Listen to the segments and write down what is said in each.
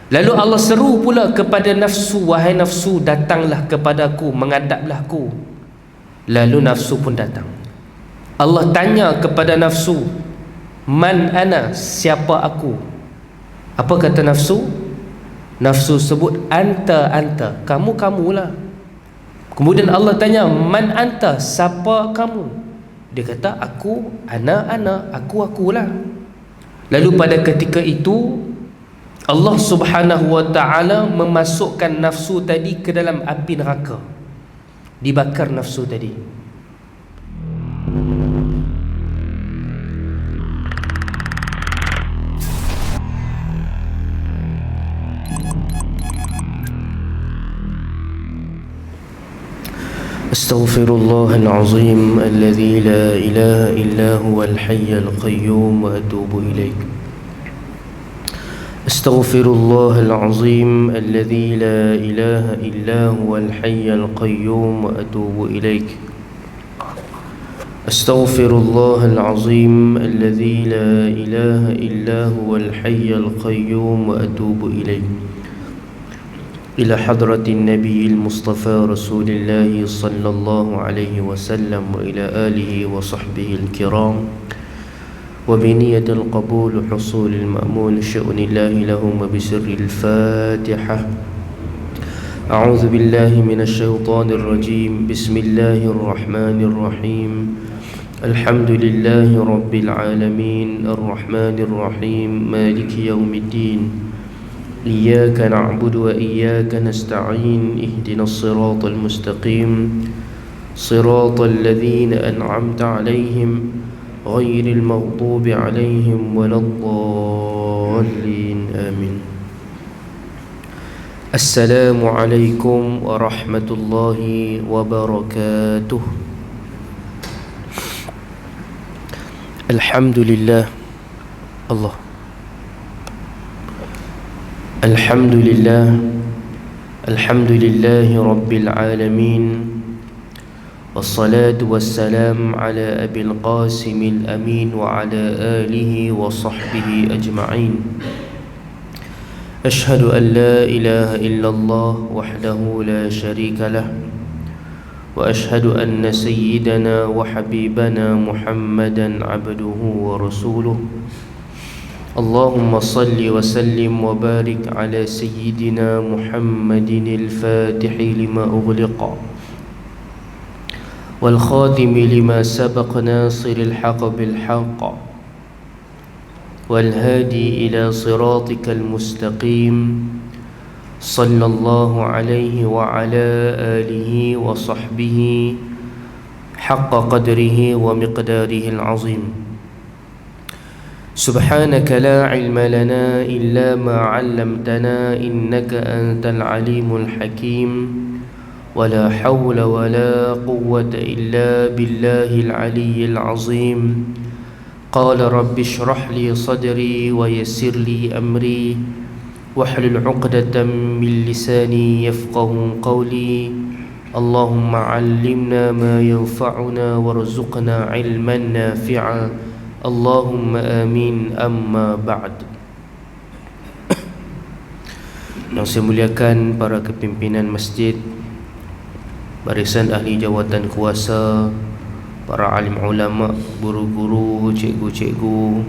Lalu Allah seru pula kepada nafsu, wahai nafsu, datanglah kepadaku, menghadaplah aku. Lalu nafsu pun datang. Allah tanya kepada nafsu, man ana, siapa aku? Apa kata nafsu? Nafsu sebut anta, kamu-kamulah. Kemudian Allah tanya, man anta, siapa kamu? Dia kata, aku, ana, akulah. Lalu pada ketika itu Allah Subhanahu wa ta'ala memasukkan nafsu tadi ke dalam api neraka. Dibakar nafsu tadi. Astaghfirullahal azim alladzi la ilaha illa huwal hayyul qayyum wa atubu ilaik. أستغفر الله العظيم الذي لا إله إلا هو الحي القيوم وأتوب إليك. أستغفر الله العظيم الذي لا إله إلا هو الحي القيوم وأتوب إليك. إلى حضرة النبي المصطفى رسول الله صلى الله عليه وسلم وإلى آله وصحبه الكرام وبنية القبول حصول المأمول شأن الله لهم وبسر الفاتحة. أعوذ بالله من الشيطان الرجيم. بسم الله الرحمن الرحيم. الحمد لله رب العالمين الرحمن الرحيم مالك يوم الدين. إياك نعبد وإياك نستعين. اهدنا الصراط المستقيم صراط الذين أنعمت عليهم غير المغضوب عليهم ولا الضالين آمين. السلام عليكم ورحمة الله وبركاته. الحمد لله الله الحمد لله الحمد لله رب العالمين، والصلاة والسلام على أبي القاسم الأمين وعلى آله وصحبه أجمعين. أشهد أن لا إله إلا الله وحده لا شريك له، وأشهد أن سيدنا وحبيبنا محمدا عبده ورسوله. اللهم صل وسلم وبارك على سيدنا محمد الفاتح لما أغلق والخاتم لما سبق ناصر الحق بالحق والهادي إلى صراطك المستقيم صلى الله عليه وعلى آله وصحبه حق قدره ومقداره العظيم. سبحانك لا علم لنا إلا ما علمتنا إنك أنت العليم الحكيم. ولا حول ولا قوة إلا بالله العلي العظيم. قال رب اشرح لي صدري ويسر لي أمري واحلل عقدة من لساني يفقه قولي. اللهم علمنا ما ينفعنا وارزقنا علما نافعا. اللهم آمين. أما بعد. Yang saya muliakan para kepimpinan masjid, barisan ahli jawatan kuasa, para alim ulama, guru-guru, cikgu-cikgu,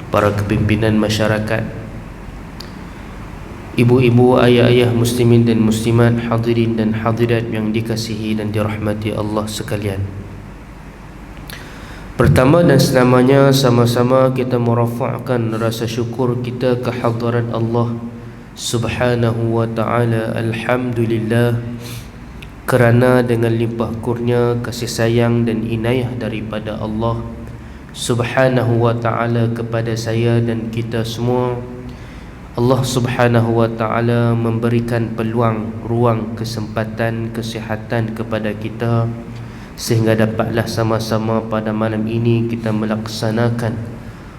para kepimpinan masyarakat, ibu-ibu, ayah-ayah muslimin dan muslimat, hadirin dan hadirat yang dikasihi dan dirahmati Allah sekalian. Pertama dan selamanya, sama-sama kita merafa'kan rasa syukur kita ke hadirat Allah Subhanahu wa ta'ala. Alhamdulillah, kerana dengan limpah kurnia, kasih sayang dan inayah daripada Allah Subhanahu wa ta'ala kepada saya dan kita semua, Allah Subhanahu wa ta'ala memberikan peluang, ruang, kesempatan, kesihatan kepada kita, sehingga dapatlah sama-sama pada malam ini kita melaksanakan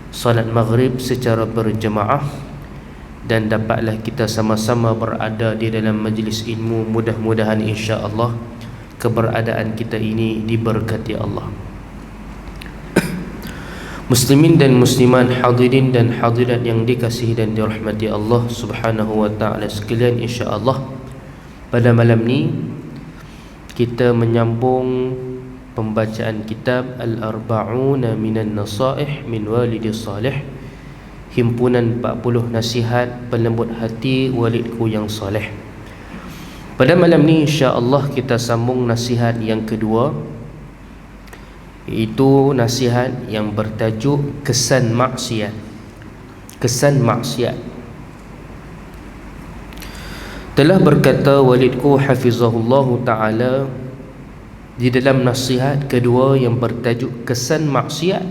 salat maghrib secara berjemaah, dan dapatlah kita sama-sama berada di dalam majlis ilmu. Mudah-mudahan insya-Allah keberadaan kita ini diberkati Allah. Muslimin dan muslimat, hadirin dan hadirat yang dikasihi dan dirahmati Allah Subhanahu wa taala sekalian, insya-Allah pada malam ni kita menyambung pembacaan kitab Al-Arba'una Minan Nasaih min Walidi Salih, himpunan 40 nasihat pelembut hati walidku yang soleh. Pada malam ni insya-Allah kita sambung nasihat yang kedua, iaitu nasihat yang bertajuk kesan maksiat. Kesan maksiat. Telah berkata walidku hafizahullahu ta'ala di dalam nasihat kedua yang bertajuk kesan maksiat,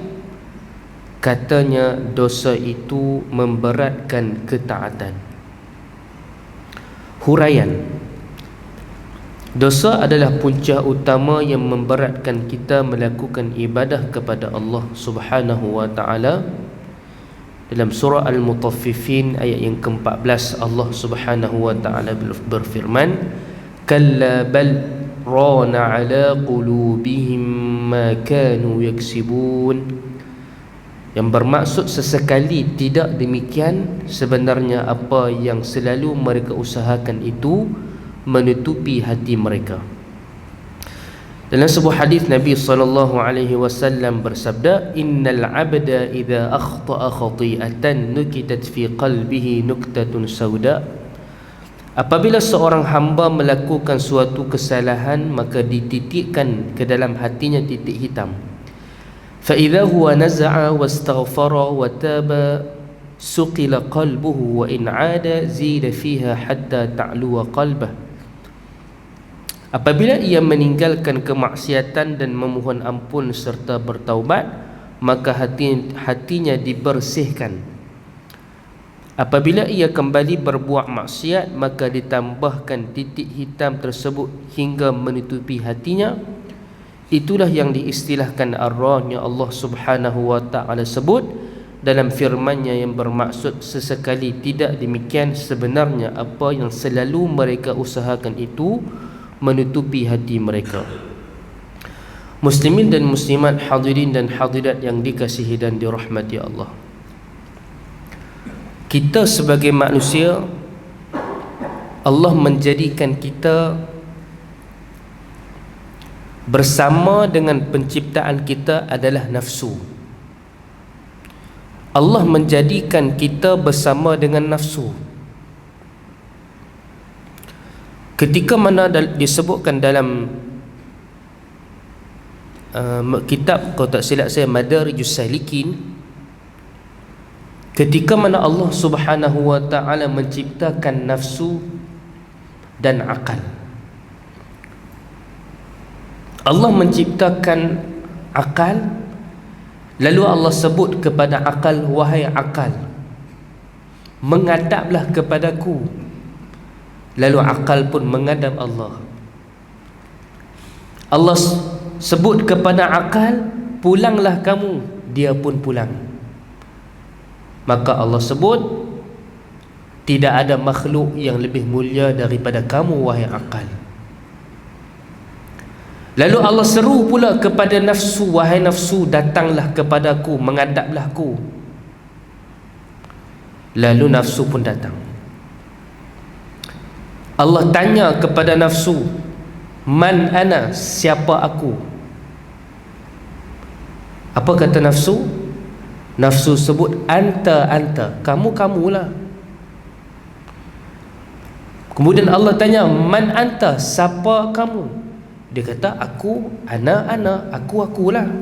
katanya dosa itu memberatkan ketaatan. Huraian: dosa adalah punca utama yang memberatkan kita melakukan ibadah kepada Allah Subhanahu wa taala. Dalam surah Al-Mutaffifin ayat yang ke-14, Allah Subhanahu wa taala berfirman, "Kalla bal rana ala qulubihim ma kanu yaksibun." Yang bermaksud sesekali tidak demikian, sebenarnya apa yang selalu mereka usahakan itu menutupi hati mereka. Dalam sebuah hadis Nabi SAW bersabda, "Innal 'abda idza akhta'a khati'atan nukitat fi qalbihi nuktatun sauda." Apabila seorang hamba melakukan suatu kesalahan, maka dititikkan ke dalam hatinya titik hitam. Fa idza huwa naza'a wastaghfara wa taba suqila qalbuhu wa in 'ada zida fiha hatta ta'luwa qalbah. Apabila ia meninggalkan kemaksiatan dan memohon ampun serta bertaubat, maka hatinya dibersihkan. Apabila ia kembali berbuat maksiat, maka ditambahkan titik hitam tersebut hingga menutupi hatinya. Itulah yang diistilahkan ar-rahnya Allah Subhanahu wa ta'ala sebut dalam firman-Nya yang bermaksud sesekali tidak demikian, sebenarnya apa yang selalu mereka usahakan itu menutupi hati mereka. Muslimin dan muslimat, hadirin dan hadirat yang dikasihi dan dirahmati Allah, kita sebagai manusia, Allah menjadikan kita bersama dengan penciptaan kita adalah nafsu. Allah menjadikan kita bersama dengan nafsu. Ketika mana disebutkan dalam kitab, kalau tak silap saya, Madarijus Salikin, ketika mana Allah Subhanahu wa ta'ala menciptakan nafsu dan akal. Allah menciptakan akal, lalu Allah sebut kepada akal, "Wahai akal, menghadaplah kepadaku." Lalu akal pun menghadap Allah. Allah sebut kepada akal, "Pulanglah kamu." Dia pun pulang. Maka Allah sebut, "Tidak ada makhluk yang lebih mulia daripada kamu, wahai akal." Lalu Allah seru pula kepada nafsu, "Wahai nafsu, datanglah kepadaku, menghadaplah aku." Lalu nafsu pun datang. Allah tanya kepada nafsu, "Man ana?" Siapa aku? Apa kata nafsu? Nafsu sebut, "Anta, anta." Kamulah. Kemudian Allah tanya, "Man anta?" Siapa kamu? Dia kata, "Aku, ana, akulah."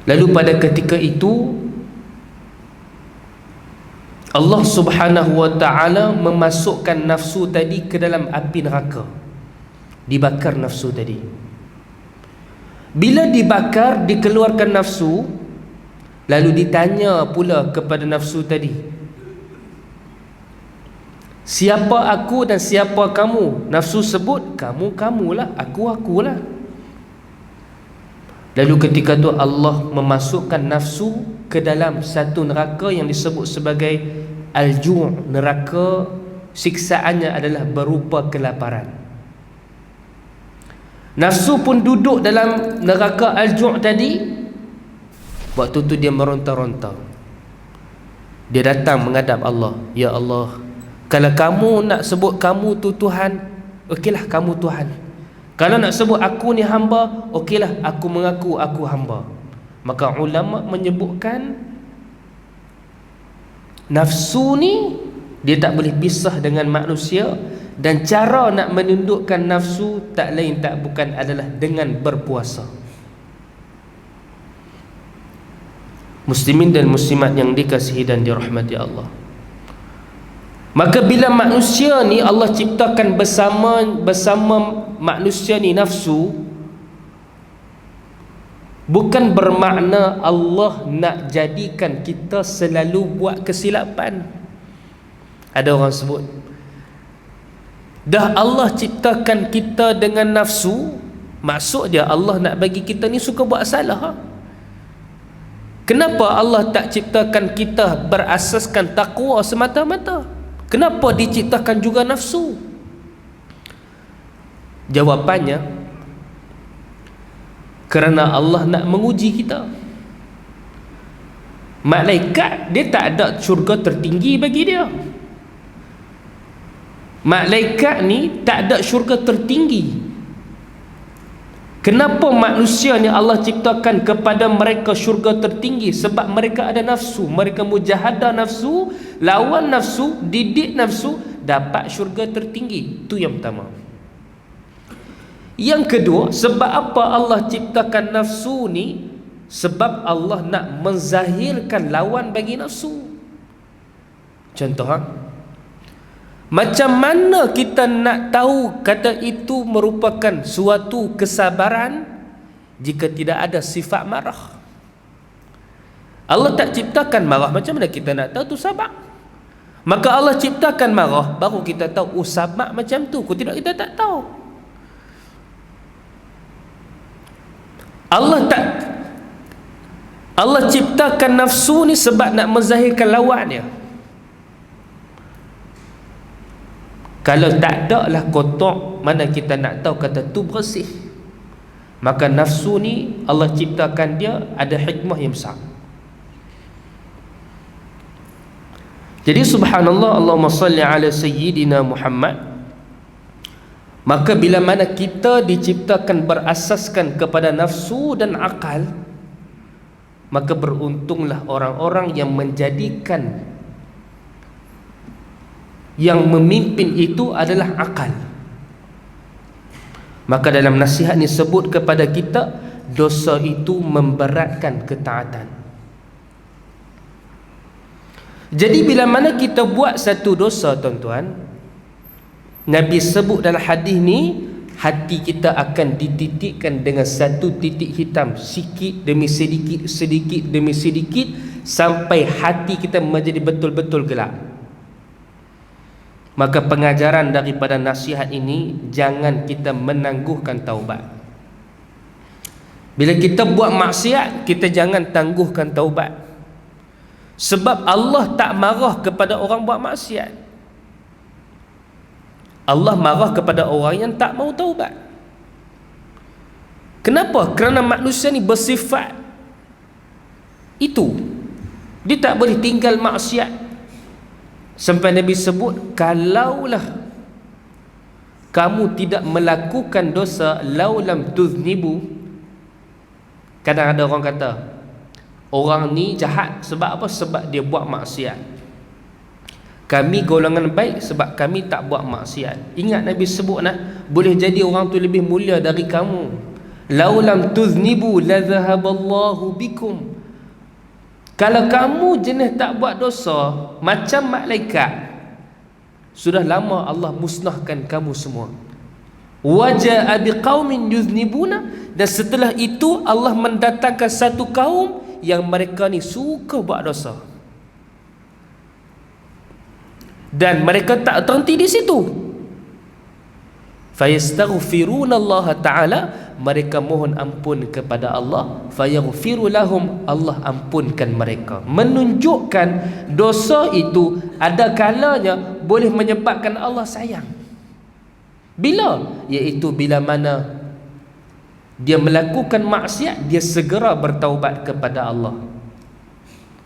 Lalu pada ketika itu Allah Subhanahu wa ta'ala memasukkan nafsu tadi ke dalam api neraka. Dibakar nafsu tadi. Bila dibakar, dikeluarkan nafsu, lalu ditanya pula kepada nafsu tadi, "Siapa aku dan siapa kamu?" Nafsu sebut, "Kamulah, akulah." Lalu ketika tu Allah memasukkan nafsu ke dalam satu neraka yang disebut sebagai Al-Ju', neraka siksaannya adalah berupa kelaparan. Nafsu pun duduk dalam neraka Al-Ju' tadi, Waktu tu dia meronta-ronta. Dia datang menghadap Allah. Ya Allah, kalau kamu nak sebut kamu tu Tuhan, okeylah kamu Tuhan. Kalau nak sebut aku ni hamba, okeylah aku mengaku aku hamba. Maka ulama menyebutkan nafsu ni dia tak boleh pisah dengan manusia, dan cara nak menundukkan nafsu tak lain tak bukan adalah dengan berpuasa. Muslimin dan muslimat yang dikasihi dan dirahmati Allah, maka bila manusia ni Allah ciptakan bersama manusia ni nafsu, bukan bermakna Allah nak jadikan kita selalu buat kesilapan. Ada orang sebut, dah Allah ciptakan kita dengan nafsu, maksud dia Allah nak bagi kita ni suka buat salah. Kenapa Allah tak ciptakan kita berasaskan takwa semata-mata? Kenapa diciptakan juga nafsu? Jawapannya, kerana Allah nak menguji kita. Malaikat dia tak ada syurga tertinggi bagi dia. Malaikat ni tak ada syurga tertinggi. Kenapa manusia ni Allah ciptakan kepada mereka syurga tertinggi? Sebab mereka ada nafsu, mereka mujahadah nafsu, lawan nafsu, didik nafsu, dapat syurga tertinggi. Itu yang pertama. Yang kedua, sebab apa Allah ciptakan nafsu ni? Sebab Allah nak menzahirkan lawan bagi nafsu. Contoh, macam mana kita nak tahu kata itu merupakan suatu kesabaran jika tidak ada sifat marah? Allah tak ciptakan marah, macam mana kita nak tahu tu sabar? Maka Allah ciptakan marah, baru kita tahu sabar macam tu. Kalau tidak kita tak tahu. Allah ciptakan nafsu ni sebab nak menzahirkan lawannya. Kalau tak ada lah kotor, mana kita nak tahu kata tu bersih? Maka nafsu ni Allah ciptakan dia ada hikmah yang besar. Jadi subhanallah, Allahumma salli ala sayyidina Muhammad. Maka bila mana kita diciptakan berasaskan kepada nafsu dan akal, maka beruntunglah orang-orang yang menjadikan yang memimpin itu adalah akal. Maka dalam nasihat ni sebut kepada kita, dosa itu memberatkan ketaatan. Jadi bila mana kita buat satu dosa, tuan-tuan, Nabi sebut dalam hadis ni, hati kita akan dititikkan dengan satu titik hitam, sikit demi sedikit, sedikit demi sedikit, sampai hati kita menjadi betul-betul gelap. Maka pengajaran daripada nasihat ini, jangan kita menangguhkan taubat. Bila kita buat maksiat, kita jangan tangguhkan taubat. Sebab Allah tak marah kepada orang buat maksiat. Allah marah kepada orang yang tak mau taubat. Kenapa? Kerana manusia ni bersifat itu, dia tak boleh tinggal maksiat. Sampai Nabi sebut, kalaulah kamu tidak melakukan dosa, laulam tuznibu. Kadang ada orang kata, orang ni jahat sebab apa? Sebab dia buat maksiat. Kami golongan baik sebab kami tak buat maksiat. Ingat Nabi sebut boleh jadi orang tu lebih mulia dari kamu. Laulam tuznibu la zahaballahu bikum. Kalau kamu jenis tak buat dosa macam malaikat, sudah lama Allah musnahkan kamu semua. Waja'a biqaumin yuznibuna, dan setelah itu Allah mendatangkan satu kaum yang mereka ni suka buat dosa. Dan mereka tak terhenti di situ. Fayastaghfiruna Allah Ta'ala, mereka mohon ampun kepada Allah. Fayaghfiru lahum, Allah ampunkan mereka. Menunjukkan dosa itu ada kalanya boleh menyebabkan Allah sayang. Bila? Iaitu bila mana dia melakukan maksiat, dia segera bertaubat kepada Allah.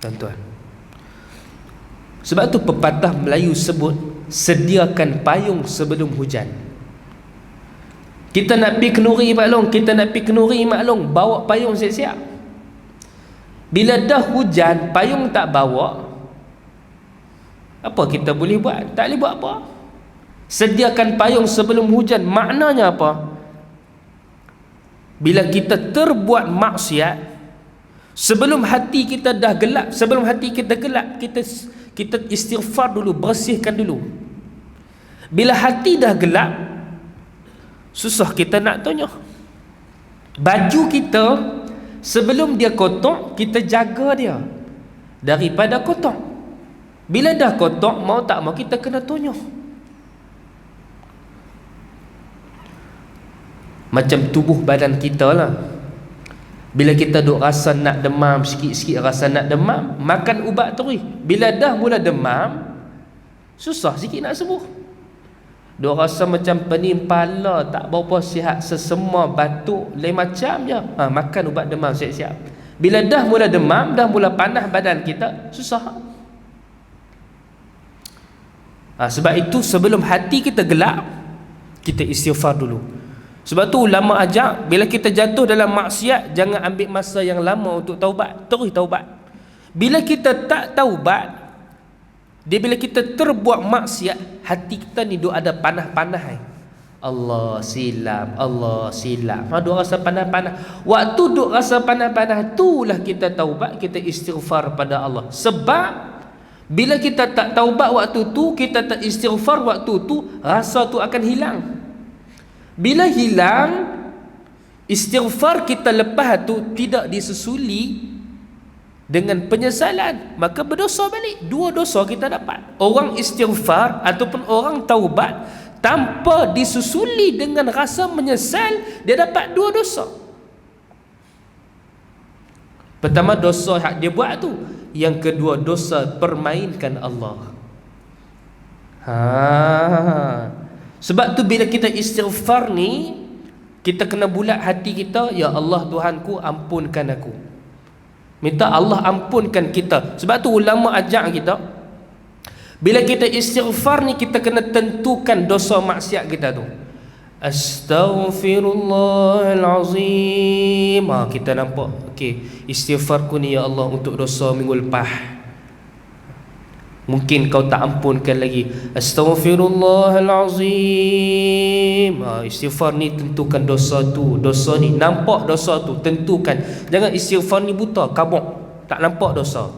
tuan-tuan. Sebab tu pepatah Melayu sebut, sediakan payung sebelum hujan. Kita nak pergi kenuri maklong, bawa payung siap-siap. Bila dah hujan, payung tak bawa, apa kita boleh buat? Tak boleh buat apa. Sediakan payung sebelum hujan, maknanya apa? Bila kita terbuat maksiat, sebelum hati kita dah gelap, kita istighfar dulu, bersihkan dulu. Bila hati dah gelap, susah kita nak tanya. Baju kita sebelum dia kotor, kita jaga dia daripada kotor. Bila dah kotor, mau tak mau kita kena tanya. Macam tubuh badan kita lah. Bila kita duk rasa nak demam, sikit-sikit rasa nak demam, makan ubat terus. Bila dah mula demam, susah sikit nak sembuh. Duk rasa macam pening kepala, tak berapa sihat, sesemua, batuk, lain macam je. Makan ubat demam siap-siap. Bila dah mula demam, dah mula panas badan kita, susah. Sebab itu sebelum hati kita gelap, kita istighfar dulu. Sebab tu ulama ajak, bila kita jatuh dalam maksiat, jangan ambil masa yang lama untuk taubat, terus taubat. Bila kita tak taubat, bila kita terbuat maksiat, hati kita ni duk ada panas-panas. Allah silap, duk rasa panas-panas. Waktu duk rasa panas-panas, itulah kita taubat, kita istighfar pada Allah. Sebab bila kita tak taubat waktu tu, kita tak istighfar waktu tu, rasa tu akan hilang. Bila hilang, istighfar kita lepas tu tidak disusuli dengan penyesalan, maka berdosa balik. Dua dosa kita dapat. Orang istighfar ataupun orang taubat tanpa disusuli dengan rasa menyesal, dia dapat dua dosa. Pertama, dosa hak dia buat tu. Yang kedua, dosa permainkan Allah. Sebab tu bila kita istighfar ni, kita kena bulat hati kita, ya Allah Tuhanku, ampunkan aku. Minta Allah ampunkan kita. Sebab tu ulama ajak kita, bila kita istighfar ni, kita kena tentukan dosa maksiat kita tu. Astaghfirullahalazim. Kita nampak, okey, istighfarku ni ya Allah untuk dosa minggu lepas, mungkin kau tak ampunkan lagi. Astaghfirullahalazim. Istighfar ni tentukan dosa tu. Dosa ni, nampak dosa tu, tentukan. Jangan istighfar ni buta, kabuk, tak nampak dosa.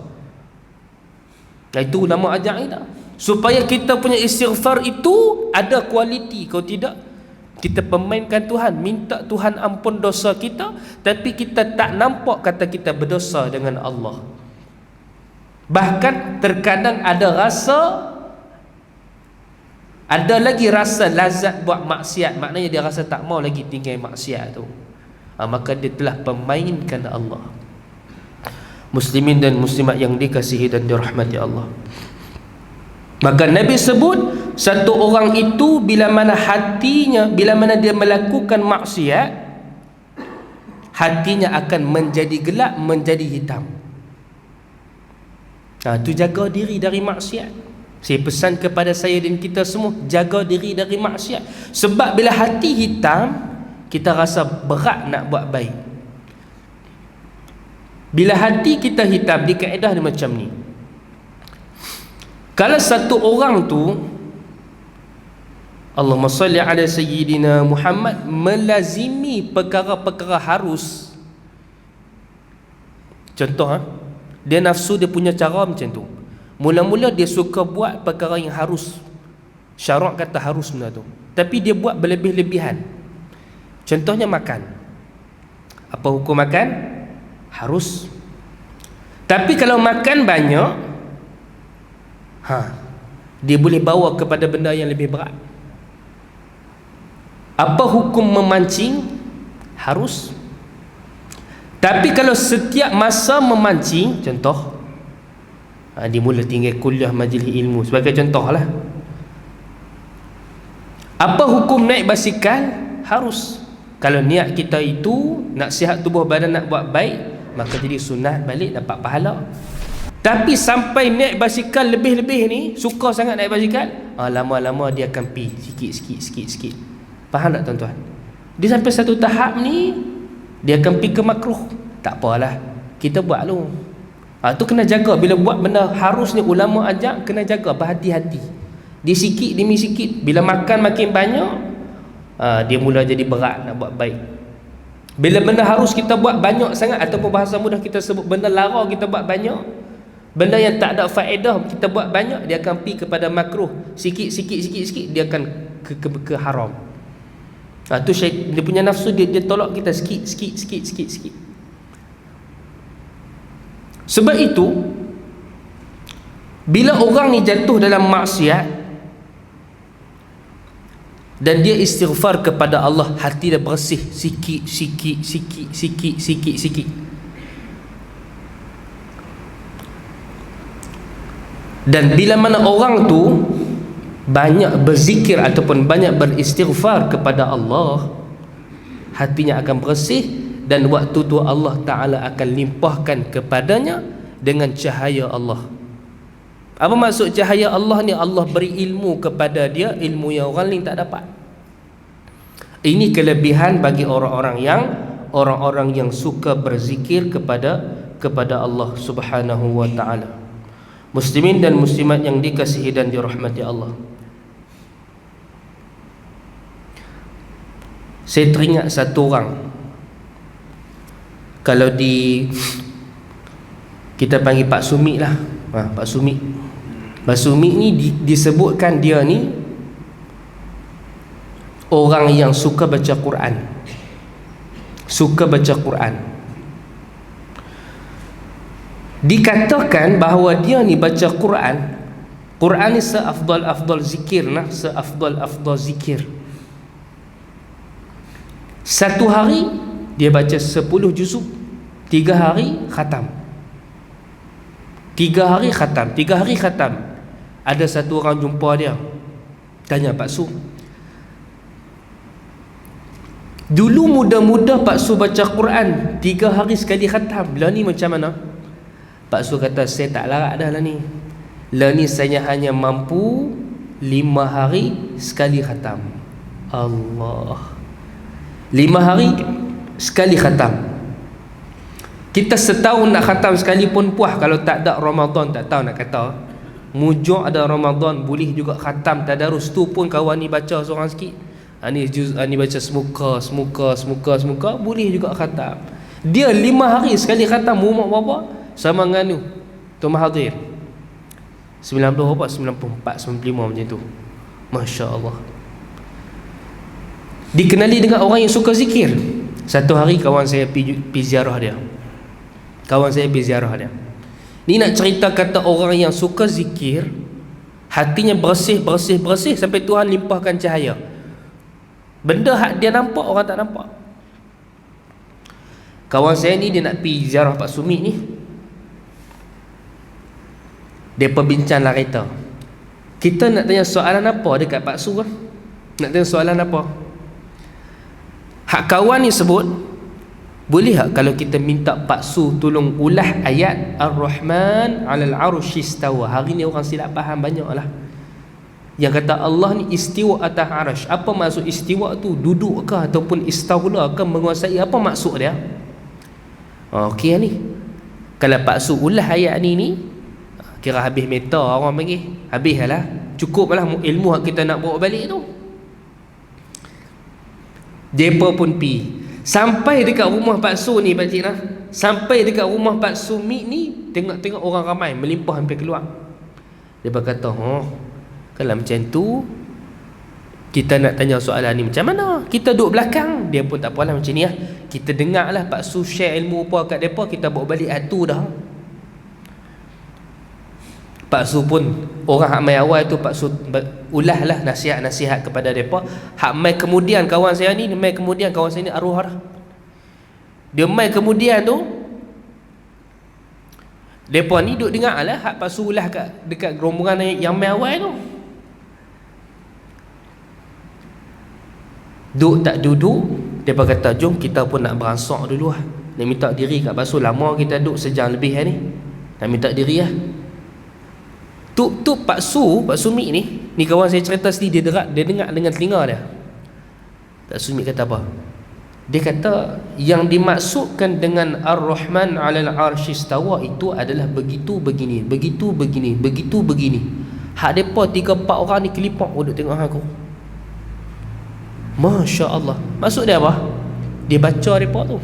Itu ulama ajak kita, supaya kita punya istighfar itu ada kualiti. Kalau tidak, kita pemainkan Tuhan, minta Tuhan ampun dosa kita, tapi kita tak nampak kata kita berdosa dengan Allah. Bahkan terkadang ada lagi rasa lazat buat maksiat, maknanya dia rasa tak mau lagi tinggal maksiat tu. Maka dia telah pemainkan Allah. Muslimin dan muslimat yang dikasihi dan dirahmati Allah, maka Nabi sebut, satu orang itu bila mana dia melakukan maksiat, hatinya akan menjadi gelap, menjadi hitam. Tu jaga diri dari maksiat. Saya pesan kepada saya dan kita semua, jaga diri dari maksiat. Sebab bila hati hitam, kita rasa berat nak buat baik. Bila hati kita hitam, di kaedah dia macam ni. Kalau satu orang tu, Allahumma salli ala sayyidina Muhammad, melazimi perkara-perkara harus. Contoh, dia nafsu, dia punya cara macam tu. Mula-mula dia suka buat perkara yang harus, syarak kata harus benda tu, tapi dia buat berlebih-lebihan. Contohnya makan. Apa hukum makan? Harus. Tapi kalau makan banyak, dia boleh bawa kepada benda yang lebih berat. Apa hukum memancing? Harus. Tapi kalau setiap masa memancing, contoh, dia mula tinggal kuliah majlis ilmu, sebagai contoh lah. Apa hukum naik basikal? Harus. Kalau niat kita itu nak sihat tubuh badan, nak buat baik, maka jadi sunat balik, dapat pahala. Tapi sampai naik basikal lebih-lebih ni, suka sangat naik basikal, lama-lama dia akan pi sikit. Faham tak tuan-tuan? Dia sampai satu tahap ni dia akan pi ke makruh. Tak apalah, kita buat lu. Tu kena jaga. Bila buat benda harusnya ulama ajak, kena jaga, berhati-hati. Dia sikit demi sikit. Bila makan makin banyak, dia mula jadi berat nak buat baik. Bila benda harus kita buat banyak sangat, ataupun bahasa mudah kita sebut benda lara kita buat banyak, benda yang tak ada faedah kita buat banyak, dia akan pi kepada makruh. Sikit dia akan ke haram. Tu dia punya nafsu, dia tolak kita sikit. Sebab itu bila orang ni jatuh dalam maksiat dan dia istighfar kepada Allah, hati dia bersih sikit. Dan bila mana orang tu banyak berzikir ataupun banyak beristighfar kepada Allah, hatinya akan bersih, dan waktu tu Allah Ta'ala akan limpahkan kepadanya dengan cahaya Allah. Apa maksud cahaya Allah ni? Allah beri ilmu kepada dia, ilmu yang orang lain tak dapat. Ini kelebihan bagi orang-orang yang suka berzikir kepada Allah Subhanahu wa Ta'ala. Muslimin dan muslimat yang dikasihi dan dirahmati Allah, saya teringat satu orang. Kalau kita panggil Pak Sumit lah, Pak Sumit. Pak Sumit ni disebutkan dia ni orang yang suka baca Quran. Dikatakan bahawa dia ni baca Quran ni seafdal zikir lah, seafdal zikir. Satu hari dia baca 10 juzuk, 3 hari khatam. 3 hari khatam. Ada satu orang jumpa dia, tanya, Pak Su, dulu muda-muda Pak Su baca Quran 3 hari sekali khatam, lah ni macam mana? Pak Su kata, saya tak larat dah lah ni. Lah ni saya hanya mampu 5 hari sekali khatam. Allah, 5 hari sekali khatam. Kita setahun nak khatam sekali pun puas. Kalau tak ada Ramadan, tak tahu nak kata. Mujur ada Ramadan, boleh juga khatam tadarus. Tu pun kawan ni baca seorang sikit, ni baca semuka, boleh juga khatam. Dia 5 hari sekali khatam. Umur berapa? Sama dengan Tuan Mahathir 90 berapa? 94, 95 macam tu. Masya Allah. Dikenali dengan orang yang suka zikir. Satu hari kawan saya pergi ziarah dia. Ni nak cerita, kata orang yang suka zikir, hatinya bersih sampai Tuhan limpahkan cahaya. Benda hak dia nampak, orang tak nampak. Kawan saya ni dia nak pergi ziarah Pak Sumit ni. Dia perbincang lah kereta. Kita nak tanya soalan apa dekat Pak Su kan? Nak tanya soalan apa? Hak kawan ni sebut, boleh tak kalau kita minta Pak Su tolong ulah ayat Ar-Rahman 'alal 'arsy istawa. Hari ni orang silap faham banyak lah. Yang kata Allah ni istiwa atas arasy. Apa maksud istiwa tu? Duduk ke ataupun istawla ke, menguasai? Apa maksud dia? Okey ni. Kalau Pak Su ulah ayat ni kira habis meta orang panggil. Habis lah. Cukup lah ilmu yang kita nak bawa balik tu. Depa pun pi. Sampai dekat rumah Pak Su ni, Pak Cik Nah. Sampai dekat rumah Pak Sumit ni, tengok-tengok orang ramai melimpah sampai keluar. Depa kata, kalau macam tu kita nak tanya soalan ni macam mana? Kita duduk belakang. Dia pun tak apalah macam ni lah. Kita dengar lah Pak Su share ilmu apa kat depa, kita bawa balik tu dah. Pak Su pun, orang hak mai awal tu Pak Su ulah lah nasihat-nasihat kepada mereka. Hak mai kemudian kawan saya ni arwah dah. Dia mai kemudian tu, mereka ni duduk dengar lah hak Pak Su ulah dekat rombongan yang mai awal tu. Duduk tak duduk, mereka kata, jom kita pun nak berasak dulu lah. Dia minta diri kat Pak Su. Lama kita duduk sejam lebih ni. Nak minta diri lah. Tu Pak Sumi ni kawan saya cerita sendiri, dia dengar dengan telinga dia. Pak Sumi kata apa? Dia kata yang dimaksudkan dengan Ar-Rahman 'alal 'arsy istawa itu adalah begitu begini, begitu begini, begitu begini. Hak depa 3-4 orang ni kelipok duduk tengok aku. Masya-Allah. Maksud dia apa? Dia baca depa tu.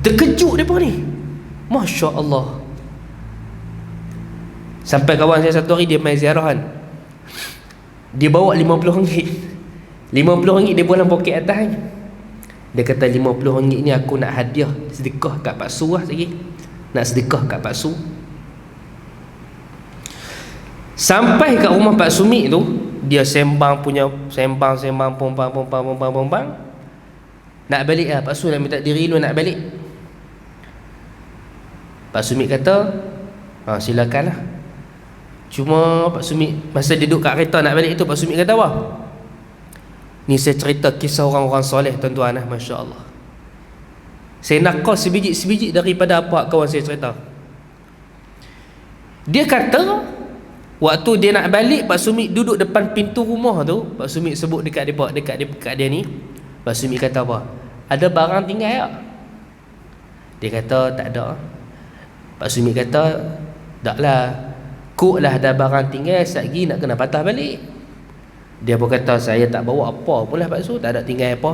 Terkejut depa ni. Masya-Allah. Sampai kawan saya satu hari dia main ziarah kan. Dia bawa RM50. RM50 dia buat dalam poket atas kan. Dia kata RM50 ni aku nak hadiah sedekah kat Pak Su lah lagi. Nak sedekah kat Pak Su. Sampai kat rumah Pak Sumi tu, dia sembang pompang. Nak balik lah, Pak Su nak minta diri lu nak balik. Pak Sumi kata, silakanlah. Cuma Pak Sumi masa dia duduk kat kereta nak balik tu, Pak Sumi kata apa? Ni saya cerita kisah orang-orang soleh tuan-tuan lah, Masya Allah. Saya nakal sebiji-sebiji daripada apa kawan saya cerita. Dia kata waktu dia nak balik, Pak Sumi duduk depan pintu rumah tu. Pak Sumi sebut dekat dia ni. Pak Sumi kata apa? Ada barang tinggal tak? Dia kata tak ada. Pak Sumi kata taklah, kok lah ada barang tinggal, satgi nak kena patah balik. Dia pun kata saya tak bawa apa pun lah Pak Su, tak ada tinggal apa.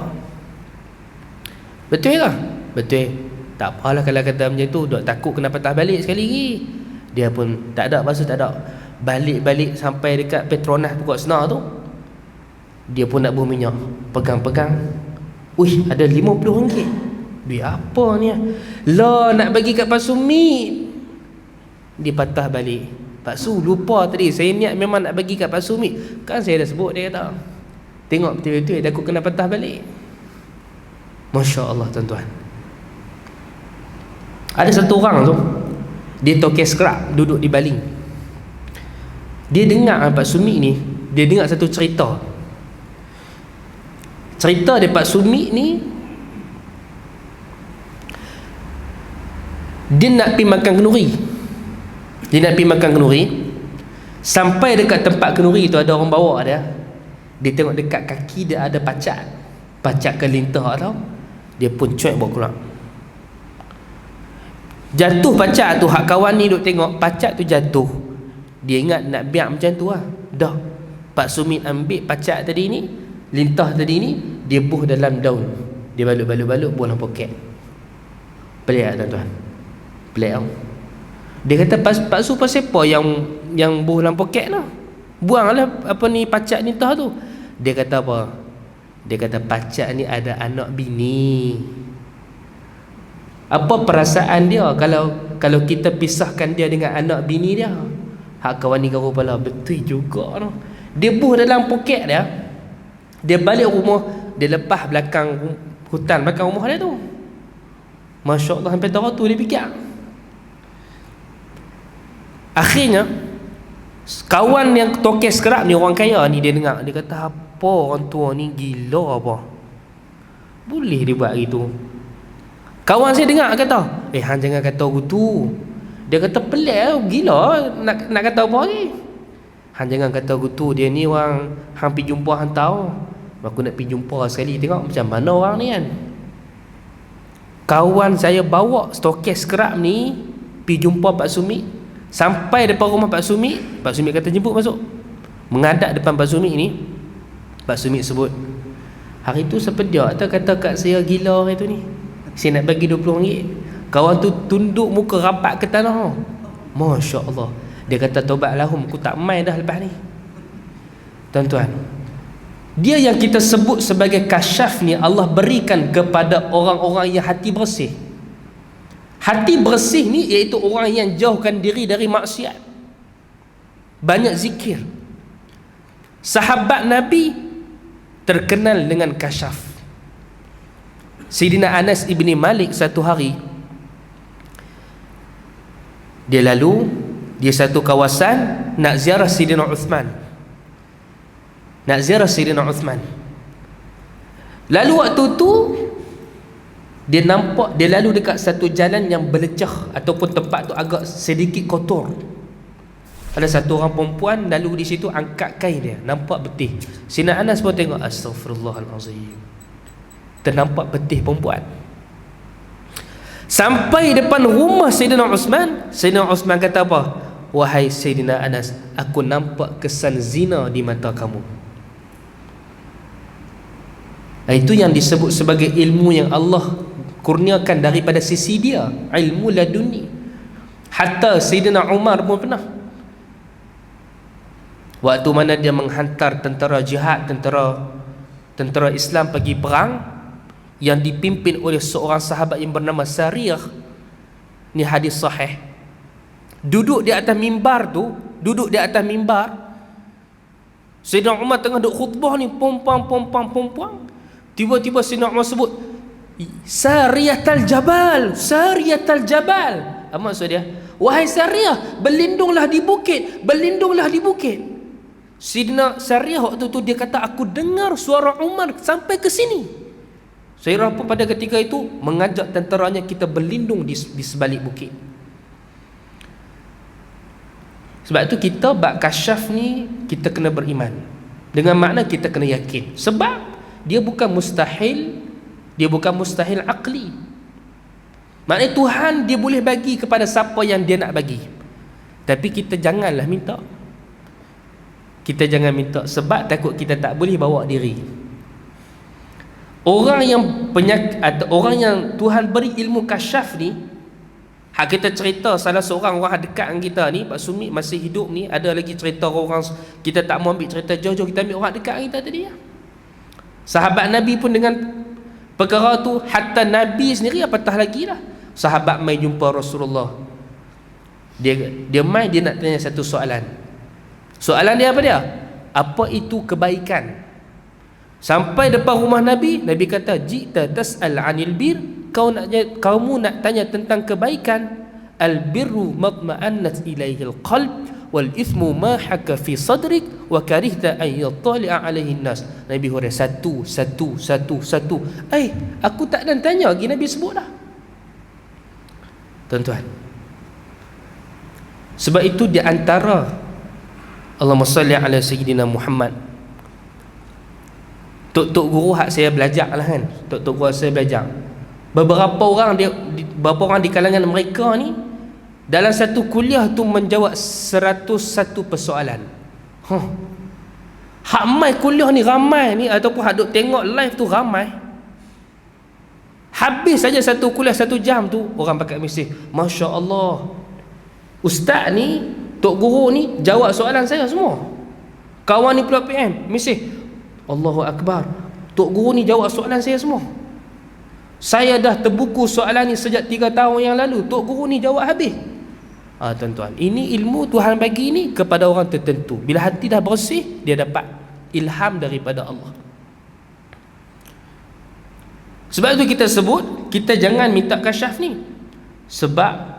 Betul ke? Betul. Tak apalah kalau kata macam tu, duk takut kena patah balik sekali lagi. Dia pun tak ada, Pak Su tak ada. Balik sampai dekat Petronas pokok senar tu, dia pun nak buang minyak. Pegang-pegang, wih ada RM50. Duit apa ni? Lah nak bagi kat Pak Sumi. Dia patah balik. Pak Su lupa tadi, saya niat memang nak bagi kat Pak Sumi. Kan saya dah sebut, dia kata tengok betul-betul takut kena patah balik. Masya Allah tuan-tuan. Ada satu orang tu, dia tokek scrap duduk di baling. Dia dengar Pak Sumi ni, dia dengar satu cerita. Cerita dia Pak Sumi ni, dia nak pergi makan kenduri. Sampai dekat tempat kenduri tu ada orang bawa dia. Dia tengok dekat kaki dia ada pacak ke lintah tau. Dia pun cuek bawa keluar. Jatuh pacak tu, hak kawan ni duk tengok pacak tu jatuh. Dia ingat nak biar macam tu lah. Dah Pak Sumi ambil pacak tadi ni, lintah tadi ni, dia buh dalam daun. Dia balut buang dalam poket. Pelik tak tuan-tuan? Pelik tau. Dia kata Pak Su pasal apa yang buh dalam poket lah? Buanglah apa ni pacak ni tah tu. Dia kata apa? Dia kata pacak ni ada anak bini. Apa perasaan dia kalau kita pisahkan dia dengan anak bini dia? Hak kawan ni kau kepala betul juga noh. Dia buh dalam poket dia. Dia balik rumah, dia lepas belakang hutan belakang rumah dia tu. Masya Allah, sampai tahu tu dia fikir. Akhirnya kawan yang tokek scrap ni, orang kaya ni, dia dengar, dia kata apa orang tua ni gila apa, boleh dia buat gitu. Kawan saya dengar kata, hang jangan kata gitu. Dia kata pelik, gila nak kata apa lagi. Hang jangan kata gitu, dia ni orang hang pergi jumpa hang tahu. Aku nak pergi jumpa sekali tengok macam mana orang ni kan. Kawan saya bawa tokek scrap ni pergi jumpa Pak Sumi. Sampai depan rumah Pak Sumi, Pak Sumi kata jemput masuk. Menghadap depan Pak Sumi ni, Pak Sumi sebut, hari tu sepedia tak kata kat saya gila hari tu ni, saya nak bagi RM20. Kawan tu tunduk muka rapat ke tanah. Masya Allah. Dia kata tobat lahum, aku tak main dah lepas ni. Tuan-tuan, dia yang kita sebut sebagai kasyaf ni, Allah berikan kepada orang-orang yang hati bersih. Hati bersih ni iaitu orang yang jauhkan diri dari maksiat, banyak zikir. Sahabat Nabi terkenal dengan kasyaf. Sayyidina Anas ibni Malik satu hari, dia satu kawasan nak ziarah Sayyidina Uthman. Lalu waktu tu Dia nampak, dia lalu dekat satu jalan yang belecah ataupun tempat tu agak sedikit kotor. Ada satu orang perempuan lalu di situ, angkat kain dia, nampak betih. Sayyidina Anas pun tengok, astagfirullahalazim, ternampak betih perempuan. Sampai depan rumah Sayyidina Uthman, Sayyidina Uthman kata apa? Wahai Sayyidina Anas, aku nampak kesan zina di mata kamu. Itu yang disebut sebagai ilmu yang Allah kurniakan daripada sisi dia, ilmu laduni. Hatta Sayyidina Umar pun pernah, waktu mana dia menghantar tentera jihad, tentera Islam pergi perang, yang dipimpin oleh seorang sahabat yang bernama Sariyah. Ni hadis sahih. Duduk di atas mimbar tu, Sayyidina Umar tengah duk khutbah ni, pompang. Tiba-tiba Sayyidina Umar sebut Sariyatal Jabal. Apa maksud dia? Wahai Sariyah, berlindunglah di bukit. Sayyidina Sariyah waktu tu dia kata, aku dengar suara Umar sampai ke sini. Sayyidina pun pada ketika itu mengajak tenteranya, kita berlindung di sebalik bukit. Sebab tu kita bab kasyaf ni kita kena beriman, dengan makna kita kena yakin. Sebab dia bukan mustahil, akli. Maknanya Tuhan dia boleh bagi kepada siapa yang dia nak bagi. Tapi kita janganlah minta. Jangan minta sebab takut kita tak boleh bawa diri. Orang yang Tuhan beri ilmu kasyaf ni, hak kita cerita salah seorang orang dekat dengan kita ni, Pak Sumi masih hidup ni, ada lagi cerita orang, kita tak mau ambil cerita jauh-jauh, kita ambil orang dekat dengan kita tadi ya. Sahabat Nabi pun dengan perkara tu, hatta Nabi sendiri apatah lagi lah. Sahabat mai jumpa Rasulullah, dia mai, dia nak tanya satu soalan. Soalan dia apa dia? Apa itu kebaikan? Sampai depan rumah Nabi, Nabi kata, jita tas'al 'anil bir, kamu nak tanya tentang kebaikan. Al birru matma'annat ilaihi al-qalb wal ithmu ma haka fi sadrik wa karihta an yattali'a 'alaihi an-nas. Nabi Hurairah satu. Aku tak dan tanya lagi, Nabi sebut dah. Tuan-tuan, sebab itu di antara, Allahumma salli ala sayyidina Muhammad, Tok guru hak saya belajar lah kan, Tok guru saya belajar, beberapa orang di kalangan mereka ni dalam satu kuliah tu menjawab 101 persoalan. Hak mai kuliah ni ramai ni, ataupun hak duk tengok live tu ramai. Habis saja satu kuliah 1 jam tu, orang pakai mesej, Masya Allah, Ustaz ni, Tok guru ni jawab soalan saya semua. Kawan ni pula PM mesej, Allahu Akbar, Tok guru ni jawab soalan saya semua. Saya dah terbuku soalan ni sejak 3 tahun yang lalu, Tok guru ni jawab habis. Tuan-tuan, ini ilmu Tuhan bagi ni kepada orang tertentu. Bila hati dah bersih, dia dapat ilham daripada Allah. Sebab itu kita sebut, kita jangan minta kasyaf ni. Sebab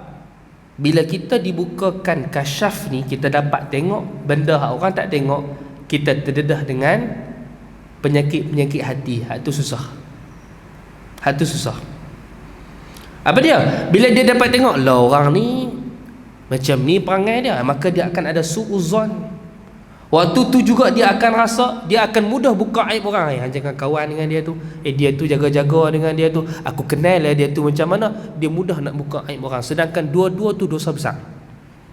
bila kita dibukakan kasyaf ni, kita dapat tengok benda yang orang tak tengok. Kita terdedah dengan penyakit hati. Hak tu susah. Apa dia? Bila dia dapat tengok, lah orang ni macam ni perangai dia, maka dia akan ada suuzon. Waktu tu juga dia akan rasa, dia akan mudah buka aib orang. Jangan kawan dengan dia tu, dia tu jaga-jaga dengan dia tu, aku kenal lah dia tu macam mana. Dia mudah nak buka aib orang. Sedangkan dua-dua tu dosa besar.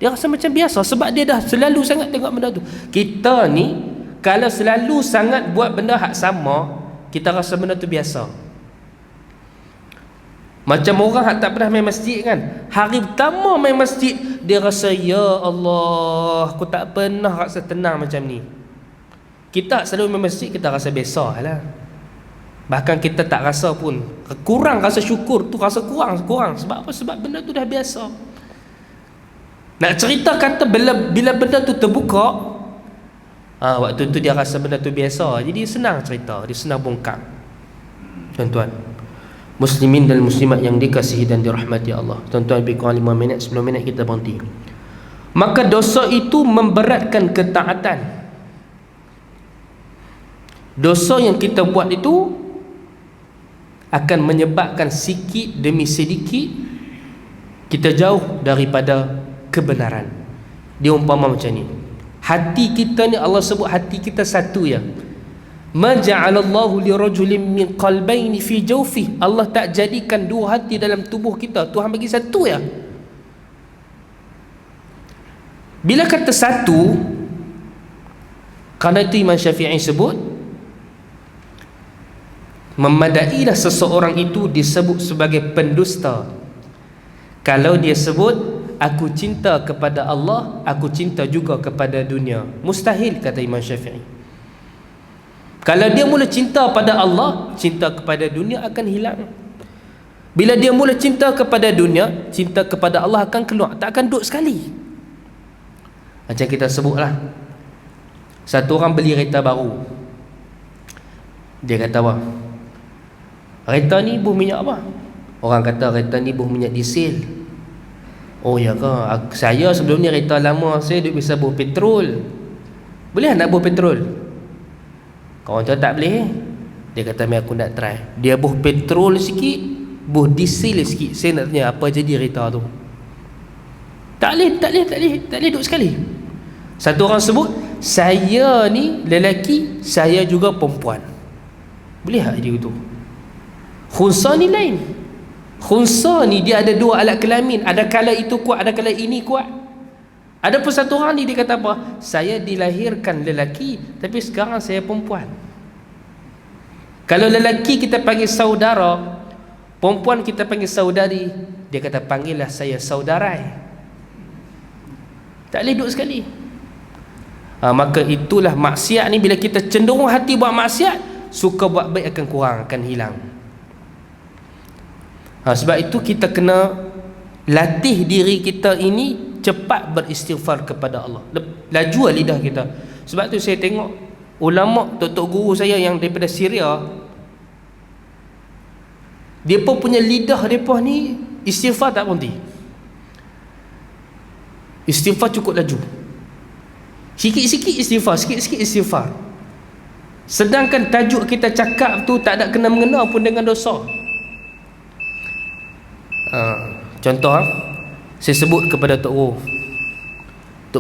Dia rasa macam biasa sebab dia dah selalu sangat tengok benda tu. Kita ni kalau selalu sangat buat benda hak sama, kita rasa benda tu biasa. Macam orang hak tak pernah main masjid kan, hari pertama main masjid, dia rasa, ya Allah, aku tak pernah rasa tenang macam ni. Kita selalu main masjid, kita rasa biasa lah. Bahkan kita tak rasa pun, kurang rasa syukur tu, rasa kurang. Sebab apa? Sebab benda tu dah biasa. Nak cerita kata bila benda tu terbuka, waktu tu dia rasa benda tu biasa, jadi senang cerita, dia senang bongkar. Tuan-tuan muslimin dan muslimat yang dikasihi dan dirahmati Allah, tuan-tuan, lebih kurang 5 minit, 10 minit kita berhenti. Maka dosa itu memberatkan ketaatan. Dosa yang kita buat itu akan menyebabkan sikit demi sedikit kita jauh daripada kebenaran. Dia umpama macam ni, hati kita ni Allah sebut hati kita satu ya. Ma ja'alallahu li rajulin min qalbayni fi jawfi. Allah tak jadikan dua hati dalam tubuh kita. Tuhan bagi satu ya. Bila kata satu, kerana itu Imam Syafi'i sebut, memadailah seseorang itu disebut sebagai pendusta kalau dia sebut aku cinta kepada Allah, aku cinta juga kepada dunia. Mustahil, kata Imam Syafi'i. Kalau dia mula cinta pada Allah, cinta kepada dunia akan hilang. Bila dia mula cinta kepada dunia, cinta kepada Allah akan keluar, tak akan duduk sekali. Macam kita sebutlah, satu orang beli kereta baru. Dia kata apa? Kereta ni buh minyak apa? Orang kata kereta ni buh minyak diesel. Oh ya ke? Saya sebelum ni kereta lama saya duk bisa buh petrol. Boleh nak buh petrol? Kawan tu tak boleh. Dia kata aku nak try. Dia buh petrol sikit, buh diesel sikit. Saya nak tanya apa jadi kereta tu? Tak boleh duduk sekali. Satu orang sebut, saya ni lelaki, saya juga perempuan. Boleh tak dia tu? Khunsa ni lain. Khunsa ni dia ada dua alat kelamin. Ada kala itu kuat, ada kala ini kuat. Ada pun satu orang ni dia kata apa? Saya dilahirkan lelaki, tapi sekarang saya perempuan. Kalau lelaki kita panggil saudara, perempuan kita panggil saudari. Dia kata panggillah saya saudarai. Tak boleh duduk sekali. Maka itulah maksiat ni. Bila kita cenderung hati buat maksiat, suka buat baik akan kurang, akan hilang. Sebab itu kita kena latih diri kita ini cepat beristighfar kepada Allah. Laju lidah kita. Sebab tu saya tengok ulama, tok guru saya yang daripada Syria, depa punya lidah depa ni istighfar tak berhenti. Istighfar cukup laju. Sikit-sikit istighfar, sikit-sikit istighfar. Sedangkan tajuk kita cakap tu tak ada kena-mengena pun dengan dosa. Contoh, saya sebut kepada Tok Guru,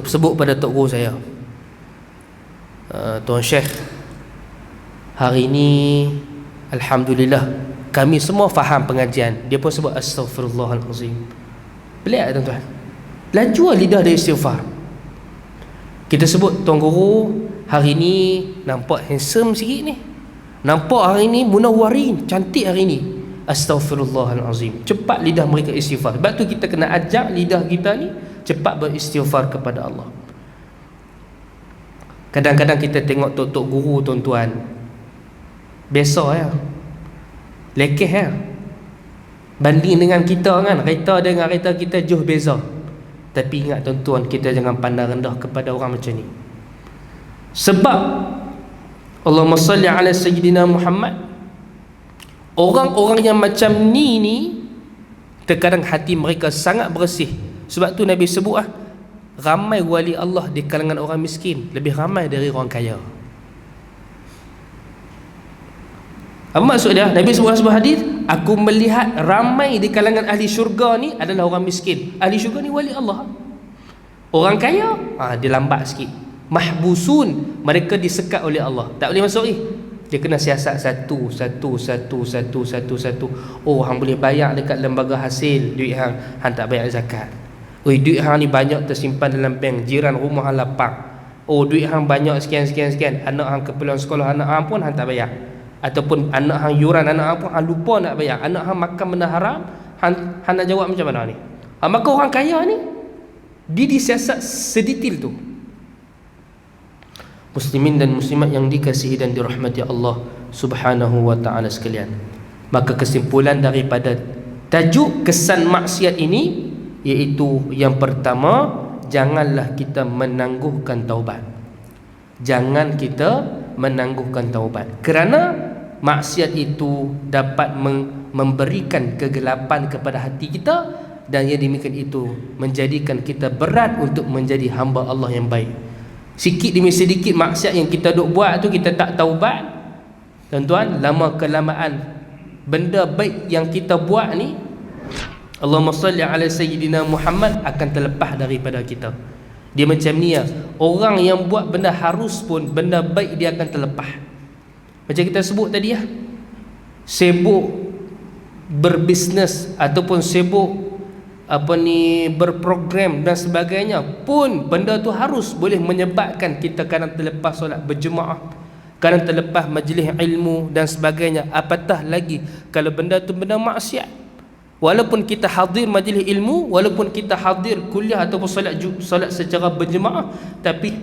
sebut pada Tok Guru saya, Tuan Syekh, hari ini alhamdulillah kami semua faham pengajian. Dia pun sebut astaghfirullahalazim. Pelik tak tuan-tuan? Laju lidah dia istighfar. Kita sebut, Tuan Guru, hari ini nampak handsome sikit ni, nampak hari ini munawwarin, cantik hari ini. Astaghfirullahalazim. Cepat lidah mereka istighfar. Sebab tu kita kena ajak lidah kita ni cepat beristighfar kepada Allah. Kadang-kadang kita tengok tok-tok guru tuan-tuan, biasa ya, lekeh ya. Banding dengan kita kan, kereta dengan kereta kita jauh beza. Tapi ingat tuan-tuan, kita jangan pandang rendah kepada orang macam ni. Sebab Allahumma salli ala sayyidina Muhammad, orang-orang yang macam ni terkadang hati mereka sangat bersih. Sebab tu Nabi sebut ramai wali Allah di kalangan orang miskin lebih ramai dari orang kaya. Apa maksud dia? Nabi sebut sebuah hadis, aku melihat ramai di kalangan ahli syurga ni adalah orang miskin. Ahli syurga ni wali Allah. Orang kaya dia lambat sikit. Mahbusun, mereka disekat oleh Allah, tak boleh masuk ni. Dia kena siasat satu. Oh, hang boleh bayar dekat lembaga hasil, duit hang tak bayar zakat. Oh, duit hang ni banyak tersimpan dalam bank, jiran rumah hang lapang. Oh, duit hang banyak sekian. Anak hang keperluan sekolah anak hang pun hang tak bayar. Ataupun anak hang yuran anak hang pun hang lupa nak bayar. Anak hang makan benda haram, hang nak jawab macam mana ni? Maka orang kaya ni dia disiasat sedetail tu. Muslimin dan muslimat yang dikasihi dan dirahmati Allah Subhanahu wa ta'ala sekalian, maka kesimpulan daripada tajuk kesan maksiat ini iaitu yang pertama, janganlah kita menangguhkan taubat. Jangan kita menangguhkan taubat, kerana maksiat itu dapat memberikan kegelapan kepada hati kita, dan yang demikian itu menjadikan kita berat untuk menjadi hamba Allah yang baik. Sikit demi sedikit maksiat yang kita duk buat tu, kita tak taubat, tuan-tuan, lama kelamaan benda baik yang kita buat ni, Allahumma salli ala Sayyidina Muhammad, akan terlepas daripada kita. Dia macam ni ya. Orang yang buat benda harus pun, benda baik dia akan terlepas. Macam kita sebut tadi ya, sibuk berbisnes ataupun sibuk berprogram dan sebagainya pun, benda tu harus boleh menyebabkan kita kadang terlepas solat berjemaah, kadang terlepas majlis ilmu dan sebagainya. Apatah lagi kalau benda tu benda maksiat. Walaupun kita hadir majlis ilmu, walaupun kita hadir kuliah ataupun solat secara berjemaah, tapi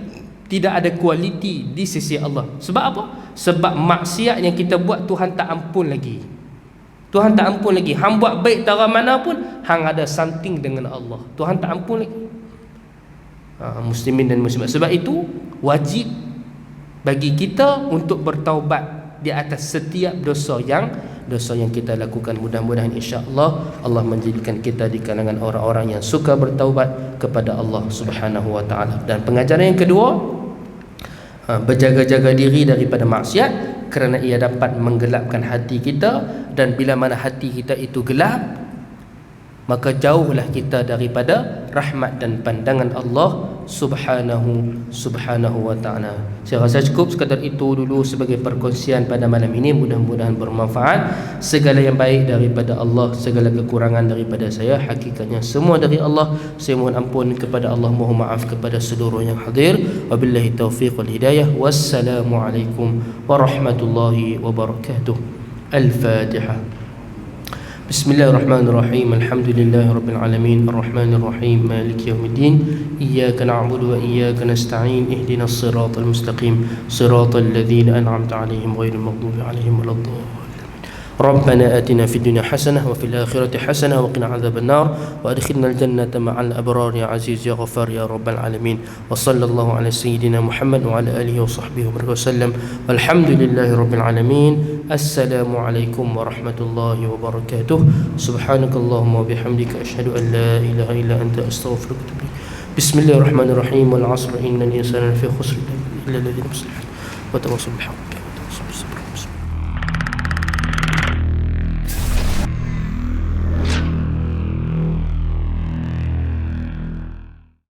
tidak ada kualiti di sisi Allah. Sebab apa? Sebab maksiat yang kita buat Tuhan tak ampun lagi. Tuhan tak ampun lagi. Hang buat baik tara mana pun, hang ada something dengan Allah, Tuhan tak ampun lagi. Muslimin dan muslimat, sebab itu wajib bagi kita untuk bertaubat di atas setiap dosa yang kita lakukan. Mudah-mudahan insya-Allah Allah menjadikan kita di kalangan orang-orang yang suka bertaubat kepada Allah Subhanahu wa taala. Dan pengajaran yang kedua, berjaga-jaga diri daripada maksiat, kerana ia dapat menggelapkan hati kita, dan bila mana hati kita itu gelap, maka jauhlah kita daripada rahmat dan pandangan Allah Subhanahu wa ta'ala. Saya rasa cukup sekadar itu dulu sebagai perkongsian pada malam ini. Mudah-mudahan bermanfaat. Segala yang baik daripada Allah, segala kekurangan daripada saya, hakikatnya semua dari Allah. Saya mohon ampun kepada Allah, mohon maaf kepada seluruh yang hadir. Wabillahi taufiq wal hidayah. Wassalamualaikum warahmatullahi wabarakatuh. Al-Fatihah. بسم الله الرحمن الرحيم. الحمد لله رب العالمين الرحمن الرحيم مالك يوم الدين إياك نعبد وإياك نستعين اهدنا الصراط المستقيم صراط الذين أنعمت عليهم غير المغضوب عليهم ولا الضالين. ربنا آتنا في الدنيا حسنة وفي الآخرة حسنة وقنا عذاب النار وأدخلنا الجنة مع الأبرار يا عزيز يا غفار يا رب العالمين. وصلى الله على سيدنا محمد وعلى آله وصحبه وسلم والحمد لله رب العالمين. السلام عليكم ورحمة الله وبركاته. سبحانك اللهم وبحمدك أشهد أن لا إله إلا أنت أستغفرك وأتوب إليك. بسم الله الرحمن الرحيم. والعصر إن الإنسان لفي خسر إلا الذين آمنوا وتواصوا بالحق.